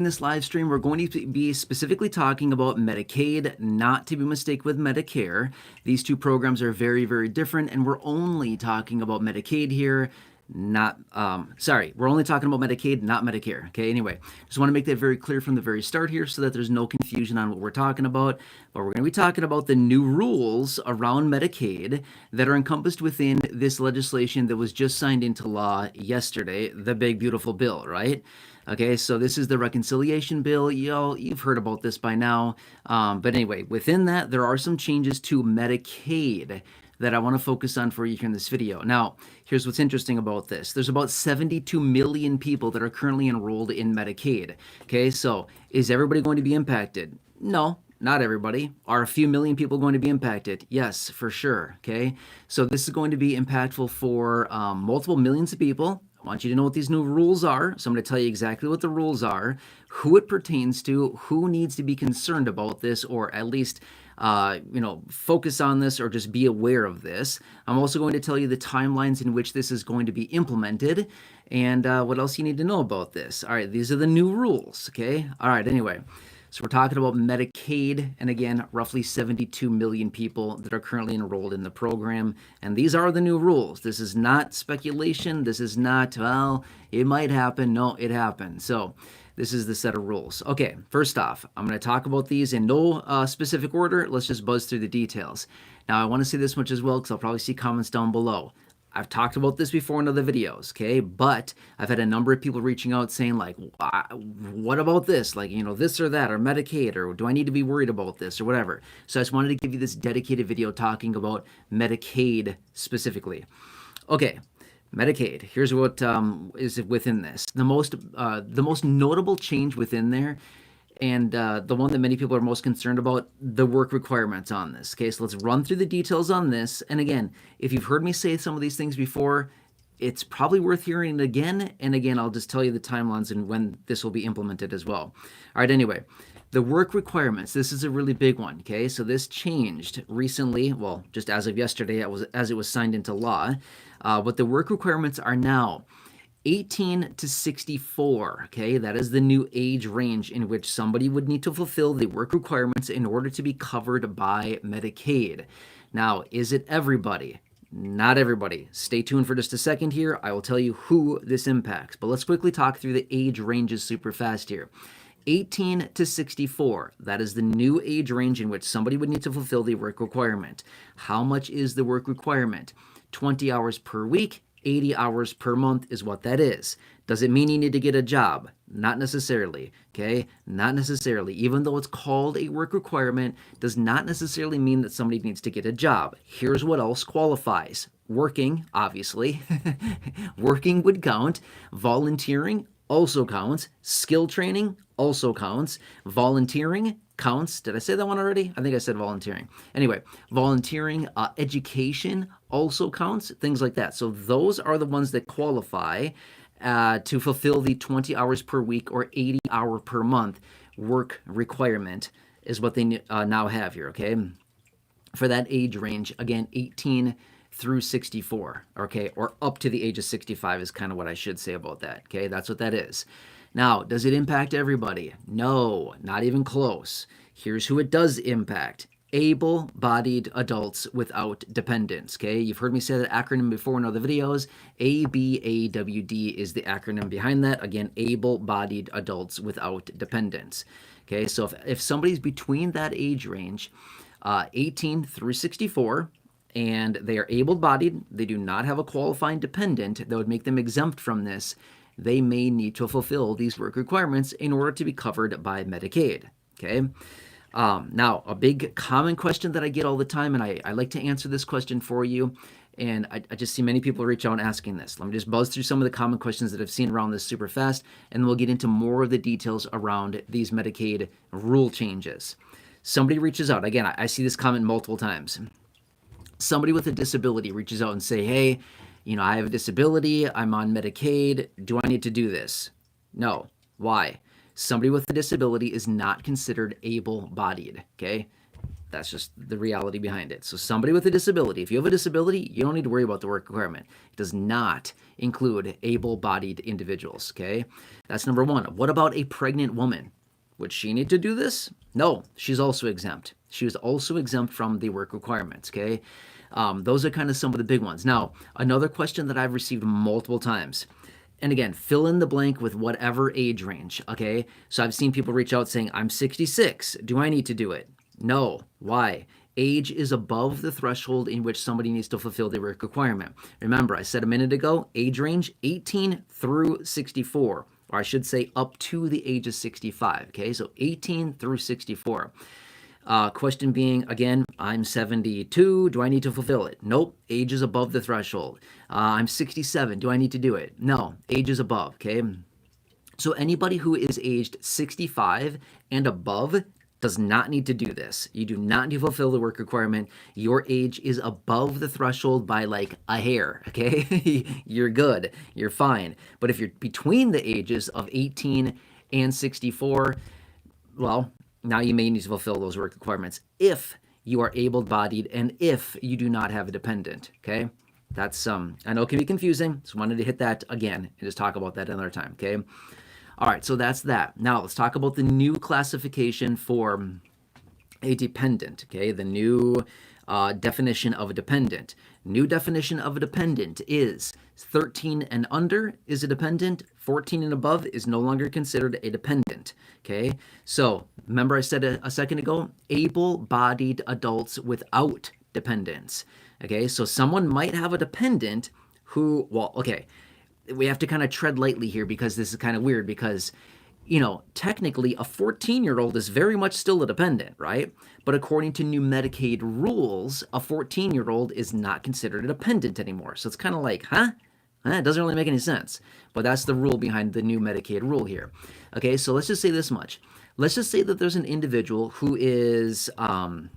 In this live stream, we're going to be specifically talking about Medicaid, not to be mistaken with Medicare. These two programs are very, very different, and we're only talking about Medicaid here, we're only talking about Medicaid, not Medicare. Okay, anyway, just want to make that very clear from the very start here so that there's no confusion on what we're talking about. But we're going to be talking about the new rules around Medicaid that are encompassed within this legislation that was just signed into law yesterday, the big, beautiful bill, right? Okay, so this is the reconciliation bill. You've heard about this by now. But anyway, within that, there are some changes to Medicaid that I want to focus on for you here in this video. Now, here's what's interesting about this. There's about 72 million people that are currently enrolled in Medicaid. Okay, so is everybody going to be impacted? No, not everybody. Are a few million people going to be impacted? Yes, for sure. Okay, so this is going to be impactful for multiple millions of people. I want you to know what these new rules are. So I'm going to tell you exactly what the rules are, who it pertains to, who needs to be concerned about this, or at least focus on this or just be aware of this. I'm also going to tell you the timelines in which this is going to be implemented and what else you need to know about this. All right, these are the new rules, okay? All right, anyway. So we're talking about Medicaid, and again, roughly 72 million people that are currently enrolled in the program. And these are the new rules. This is not speculation. This is not, well, it might happen. No, it happened. So this is the set of rules. Okay, first off, I'm going to talk about these in no specific order. Let's just buzz through the details. Now, I want to say this much as well because I'll probably see comments down below. I've talked about this before in other videos, okay? But I've had a number of people reaching out saying, like, what about this? Like, this or that, or Medicaid, or do I need to be worried about this, or whatever. So I just wanted to give you this dedicated video talking about Medicaid specifically. Okay, Medicaid. Here's what is within this. The most notable change within there, and the one that many people are most concerned about, the work requirements on this. Okay, so let's run through the details on this. And again, if you've heard me say some of these things before, it's probably worth hearing it again. And again, I'll just tell you the timelines and when this will be implemented as well. All right, anyway, the work requirements. This is a really big one, okay? So this changed recently, well, just as of yesterday, as it was signed into law. But the work requirements are now 18 to 64, okay? That is the new age range in which somebody would need to fulfill the work requirements in order to be covered by Medicaid. Now, is it everybody? Not everybody. Stay tuned for just a second here. I will tell you who this impacts. But let's quickly talk through the age ranges super fast here. 18 to 64, that is the new age range in which somebody would need to fulfill the work requirement. How much is the work requirement? 20 hours per week. 80 hours per month is what that is. Does it mean you need to get a job? Not necessarily, okay? Not necessarily. Even though it's called a work requirement, does not necessarily mean that somebody needs to get a job. Here's what else qualifies. Working, obviously. Working would count. Volunteering also counts. Skill training also counts. Volunteering counts. Did I say that one already? I think I said volunteering. Anyway, volunteering, education also counts, things like that. So those are the ones that qualify to fulfill the 20 hours per week or 80 hour per month work requirement is what they now have here, okay? For that age range, again, 18 through 64, okay? Or up to the age of 65 is kind of what I should say about that, okay? That's what that is. Now, does it impact everybody? No, not even close. Here's who it does impact. Able-bodied adults without dependents, okay? You've heard me say that acronym before in other videos. ABAWD is the acronym behind that. Again, able-bodied adults without dependents, okay? So if somebody's between that age range, 18 through 64, and they are able-bodied, they do not have a qualifying dependent that would make them exempt from this, they may need to fulfill these work requirements in order to be covered by Medicaid, okay? Now, a big common question that I get all the time, and I like to answer this question for you, and I just see many people reach out asking this. Let me just buzz through some of the common questions that I've seen around this super fast, and then we'll get into more of the details around these Medicaid rule changes. Somebody reaches out. Again, I see this comment multiple times. Somebody with a disability reaches out and say, hey, I have a disability, I'm on Medicaid, do I need to do this? No. Why? Somebody with a disability is not considered able-bodied, okay? That's just the reality behind it. So somebody with a disability, if you have a disability, you don't need to worry about the work requirement. It does not include able-bodied individuals, okay? That's number one. What about a pregnant woman? Would she need to do this? No, she's also exempt. She was also exempt from the work requirements, okay? Those are kind of some of the big ones. Now, another question that I've received multiple times, and again, fill in the blank with whatever age range, okay? So I've seen people reach out saying, I'm 66. Do I need to do it? No. Why? Age is above the threshold in which somebody needs to fulfill their work requirement. Remember, I said a minute ago, age range 18 through 64, or I should say up to the age of 65, okay? So 18 through 64. Question being, again, I'm 72. Do I need to fulfill it? Nope. Age is above the threshold. I'm 67. Do I need to do it? No. Age is above, okay? So anybody who is aged 65 and above does not need to do this. You do not need to fulfill the work requirement. Your age is above the threshold by like a hair, okay? You're good. You're fine. But if you're between the ages of 18 and 64, well, now you may need to fulfill those work requirements if you are able-bodied and if you do not have a dependent, okay? That's, I know it can be confusing, so I wanted to hit that again and just talk about that another time, okay? All right, so that's that. Now let's talk about the new classification for a dependent, okay? The new definition of a dependent. New definition of a dependent is 13 and under is a dependent, 14 and above is no longer considered a dependent, okay? So remember I said a second ago, able-bodied adults without dependents, okay? So someone might have a dependent who, well, okay, we have to kind of tread lightly here because this is kind of weird because, you know, technically a 14-year-old is very much still a dependent, right? But according to new Medicaid rules, a 14-year-old is not considered a dependent anymore. So it's kind of like, huh? It doesn't really make any sense. But that's the rule behind the new Medicaid rule here. Okay, so let's just say this much. Let's just say that there's an individual who is, I'm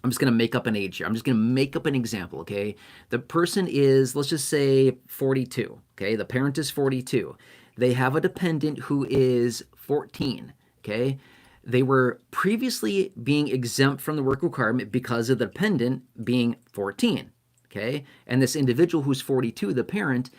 just going to make up an age here. I'm just going to make up an example, okay? The person is, let's just say 42, okay? The parent is 42. They have a dependent who is 14, okay? They were previously being exempt from the work requirement because of the dependent being 14, okay? And this individual who's 42, the parent,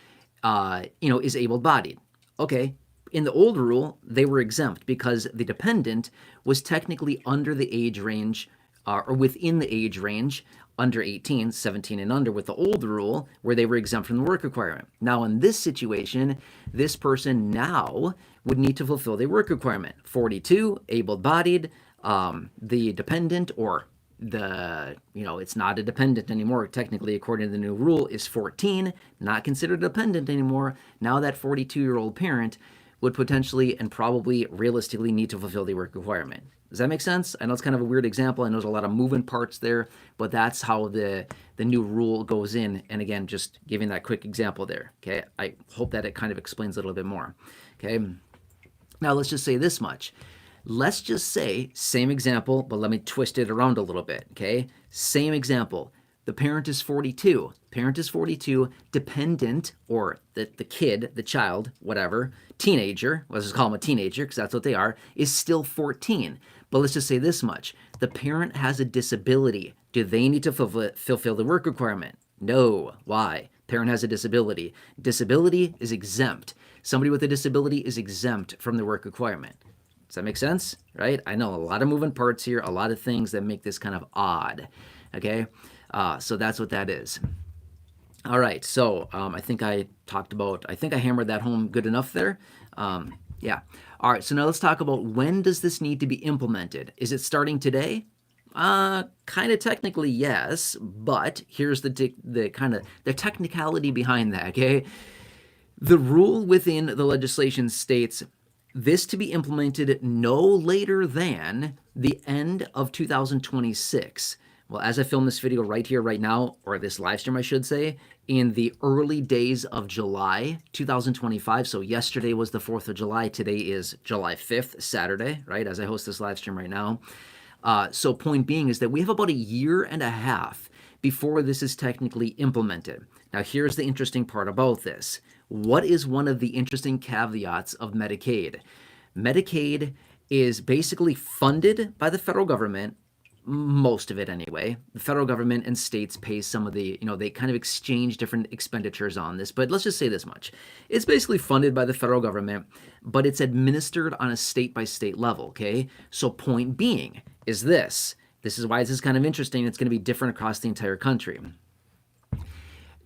is able-bodied. Okay, in the old rule, they were exempt because the dependent was technically under the age range or within the age range under 18, 17 and under with the old rule where they were exempt from the work requirement. Now in this situation, this person now would need to fulfill their work requirement. 42, able-bodied, the dependent or it's not a dependent anymore. Technically, according to the new rule, is 14, not considered a dependent anymore. Now that 42-year-old parent would potentially and probably realistically need to fulfill the work requirement. Does that make sense? I know it's kind of a weird example. I know there's a lot of moving parts there, but that's how the new rule goes in. And again, just giving that quick example there, okay? I hope that it kind of explains a little bit more, okay? Now, let's just say this much. Let's just say, same example, but let me twist it around a little bit, okay? Same example. The parent is 42. Parent is 42, dependent, or the kid, the child, whatever, teenager, let's just call them a teenager because that's what they are, is still 14. But let's just say this much. The parent has a disability. Do they need to fulfill the work requirement? No. Why? Parent has a disability. Disability is exempt. Somebody with a disability is exempt from the work requirement. Does that make sense? Right? I know a lot of moving parts here, a lot of things that make this kind of odd. Okay? So that's what that is. All right. So I think I hammered that home good enough there. Yeah. All right. So now let's talk about when does this need to be implemented? Is it starting today? Kind of technically, yes. But here's the kind of the technicality behind that. Okay? The rule within the legislation states this to be implemented no later than the end of 2026. Well, as I film this video right here, right now, or this live stream, I should say, in the early days of July 2025. So yesterday was the 4th of July. Today is July 5th, Saturday, right, as I host this live stream right now. So point being is that we have about a year and a half before this is technically implemented. Now, here's the interesting part about this. What is one of the interesting caveats of Medicaid? Medicaid is basically funded by the federal government, most of it anyway. The federal government and states pay some of the, they kind of exchange different expenditures on this. But let's just say this much. It's basically funded by the federal government, but it's administered on a state by state level, okay? So point being is this. This is why this is kind of interesting. It's going to be different across the entire country.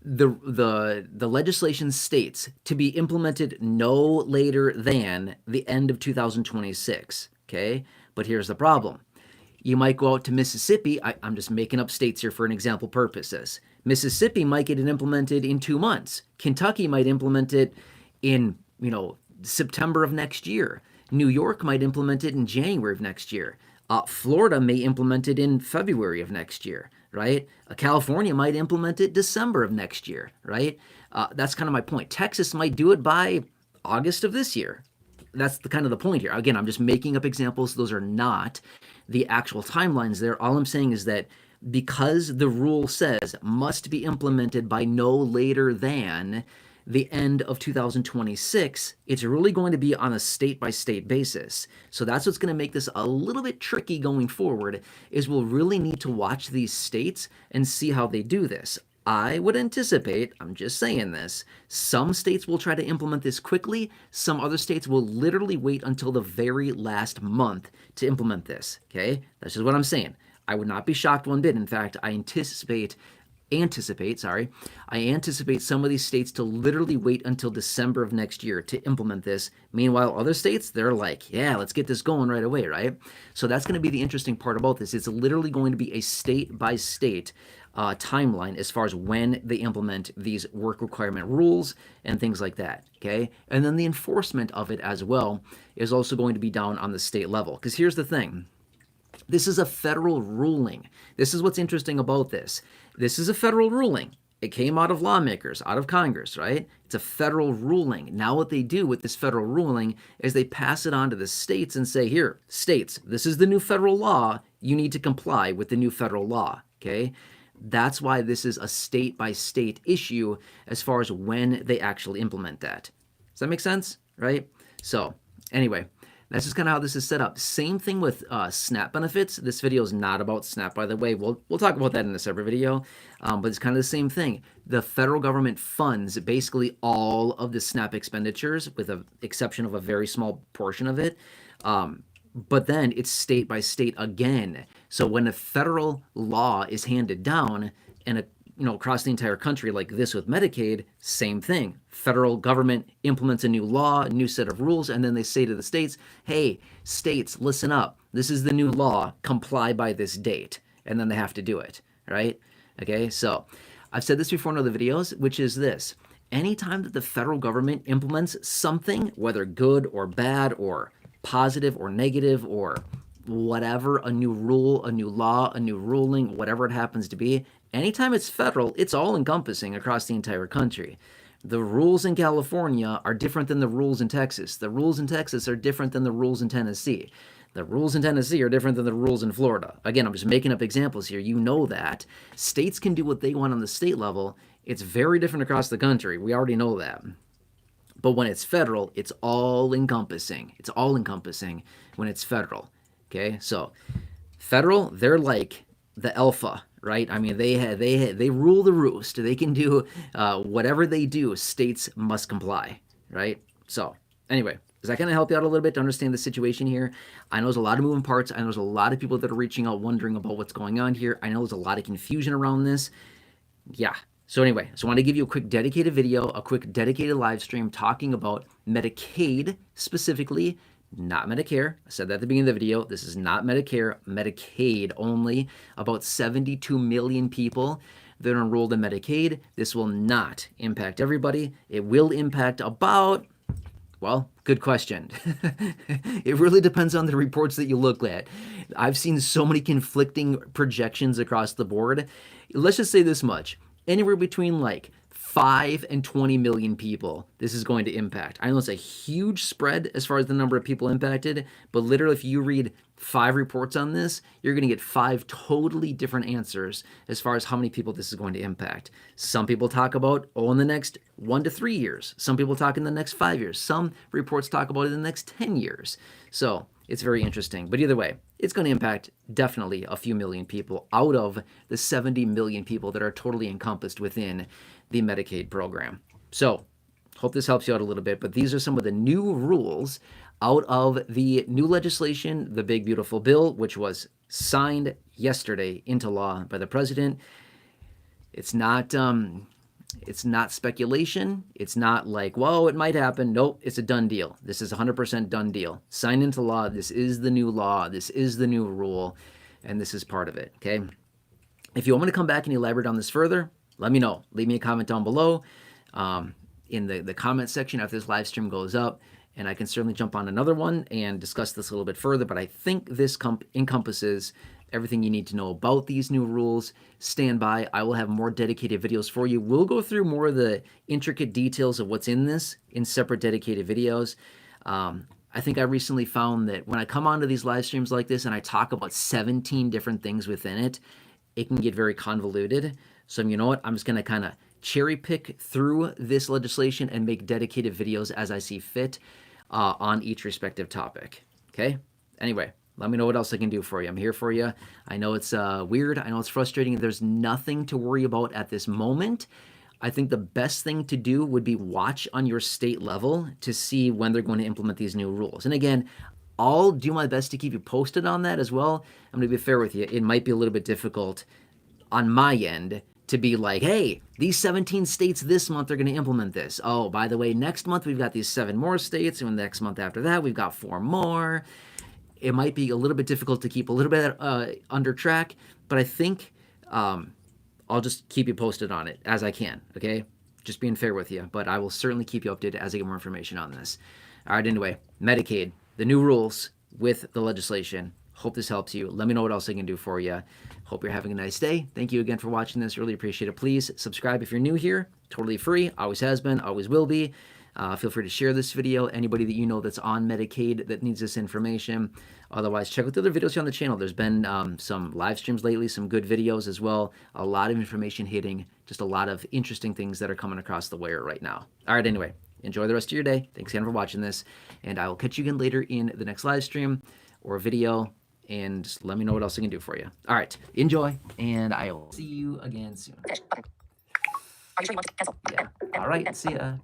The legislation states to be implemented no later than the end of 2026, okay? But here's the problem. You might go out to Mississippi. I'm just making up states here for an example purposes. Mississippi might get it implemented in 2 months. Kentucky might implement it in, September of next year. New York might implement it in January of next year. Florida may implement it in February of next year, right? California might implement it December of next year, right? That's kind of my point. Texas might do it by August of this year. That's kind of the point here. Again, I'm just making up examples. Those are not the actual timelines there. All I'm saying is that because the rule says must be implemented by no later than the end of 2026, it's really going to be on a state-by-state basis. So that's what's going to make this a little bit tricky going forward, is we'll really need to watch these states and see how they do this. I would anticipate, I'm just saying this, some states will try to implement this quickly. Some other states will literally wait until the very last month to implement this, okay? That's just what I'm saying. I would not be shocked one bit. In fact, I anticipate some of these states to literally wait until December of next year to implement this. Meanwhile, other states, they're like, yeah, let's get this going right away, right? So that's going to be the interesting part about this. It's literally going to be a state-by-state timeline as far as when they implement these work requirement rules and things like that, okay? And then the enforcement of it as well is also going to be down on the state level. Because here's the thing. This is a federal ruling. This is what's interesting about this. This is a federal ruling. It came out of lawmakers, out of Congress, right? It's a federal ruling. Now what they do with this federal ruling is they pass it on to the states and say, here, states, this is the new federal law. You need to comply with the new federal law, okay? That's why this is a state-by-state issue as far as when they actually implement that. Does that make sense, right? So anyway, that's just kind of how this is set up. Same thing with SNAP benefits. This video is not about SNAP, by the way. We'll talk about that in a separate video, but it's kind of the same thing. The federal government funds basically all of the SNAP expenditures, with the exception of a very small portion of it. But then it's state by state again. So when a federal law is handed down and across the entire country, like this with Medicaid, same thing. Federal government implements a new law, a new set of rules, and then they say to the states, hey, states, listen up. This is the new law. Comply by this date. And then they have to do it, right? Okay, so I've said this before in other videos, which is this. Anytime that the federal government implements something, whether good or bad or positive or negative or whatever, a new rule, a new law, a new ruling, whatever it happens to be, anytime it's federal, it's all encompassing across the entire country. The rules in California are different than the rules in Texas. The rules in Texas are different than the rules in Tennessee. The rules in Tennessee are different than the rules in Florida. Again, I'm just making up examples here. You know that. States can do what they want on the state level. It's very different across the country. We already know that. But when it's federal, it's all encompassing. It's all encompassing when it's federal. Okay, so federal, they're like the alpha, right? I mean, they rule the roost. They can do whatever they do. States must comply, right? So anyway, does that kind of help you out a little bit to understand the situation here? I know there's a lot of moving parts. I know there's a lot of people that are reaching out wondering about what's going on here. I know there's a lot of confusion around this. Yeah. So anyway, I want to give you a quick dedicated video, a quick dedicated live stream talking about Medicaid specifically, not Medicare. I said that at the beginning of the video. This is not Medicare, Medicaid only. About 72 million people that are enrolled in Medicaid. This will not impact everybody. It will impact about, well, good question. It really depends on the reports that you look at. I've seen so many conflicting projections across the board. Let's just say this much. Anywhere between like 5 and 20 million people this is going to impact. I know it's a huge spread as far as the number of people impacted, but literally if you read 5 reports on this, you're going to get 5 totally different answers as far as how many people this is going to impact. Some people talk about, in the next 1 to 3 years. Some people talk in the next 5 years. Some reports talk about it in the next 10 years. So it's very interesting. But either way, it's going to impact definitely a few million people out of the 70 million people that are totally encompassed within the Medicaid program. So hope this helps you out a little bit, but these are some of the new rules out of the new legislation, the big beautiful bill, which was signed yesterday into law by the president. It's not speculation. It's not like, whoa, it might happen. Nope, it's a done deal. This is 100% done deal. Signed into law. This is the new law. This is the new rule, and this is part of it, okay? If you want me to come back and elaborate on this further, let me know. Leave me a comment down below in the comment section after this live stream goes up, and I can certainly jump on another one and discuss this a little bit further, but I think this encompasses everything you need to know about these new rules. Stand by. I will have more dedicated videos for you. We'll go through more of the intricate details of what's in this in separate dedicated videos. I think I recently found that when I come onto these live streams like this and I talk about 17 different things within it, it can get very convoluted. So you know what? I'm just going to kind of cherry pick through this legislation and make dedicated videos as I see fit on each respective topic. Okay? Anyway, let me know what else I can do for you. I'm here for you. I know it's weird. I know it's frustrating. There's nothing to worry about at this moment. I think the best thing to do would be watch on your state level to see when they're going to implement these new rules. And again, I'll do my best to keep you posted on that as well. I'm going to be fair with you. It might be a little bit difficult on my end to be like, hey, these 17 states this month are going to implement this. Oh, by the way, next month we've got these 7 more states, and the next month after that we've got 4 more. It might be a little bit difficult to keep a little bit under track, but I think I'll just keep you posted on it as I can, okay? Just being fair with you, but I will certainly keep you updated as I get more information on this. All right, anyway, Medicaid, the new rules with the legislation. Hope this helps you. Let me know what else I can do for you. Hope you're having a nice day. Thank you again for watching this. Really appreciate it. Please subscribe if you're new here. Totally free. Always has been. Always will be. Feel free to share this video. Anybody that you know that's on Medicaid that needs this information. Otherwise, check out the other videos here on the channel. There's been some live streams lately, some good videos as well. A lot of information hitting. Just a lot of interesting things that are coming across the wire right now. All right, anyway. Enjoy the rest of your day. Thanks again for watching this. And I will catch you again later in the next live stream or video. And just let me know what else I can do for you. All right. Enjoy. And I will see you again soon. Finish. Button. Are you sure you want to cancel? Yeah. All right. See ya.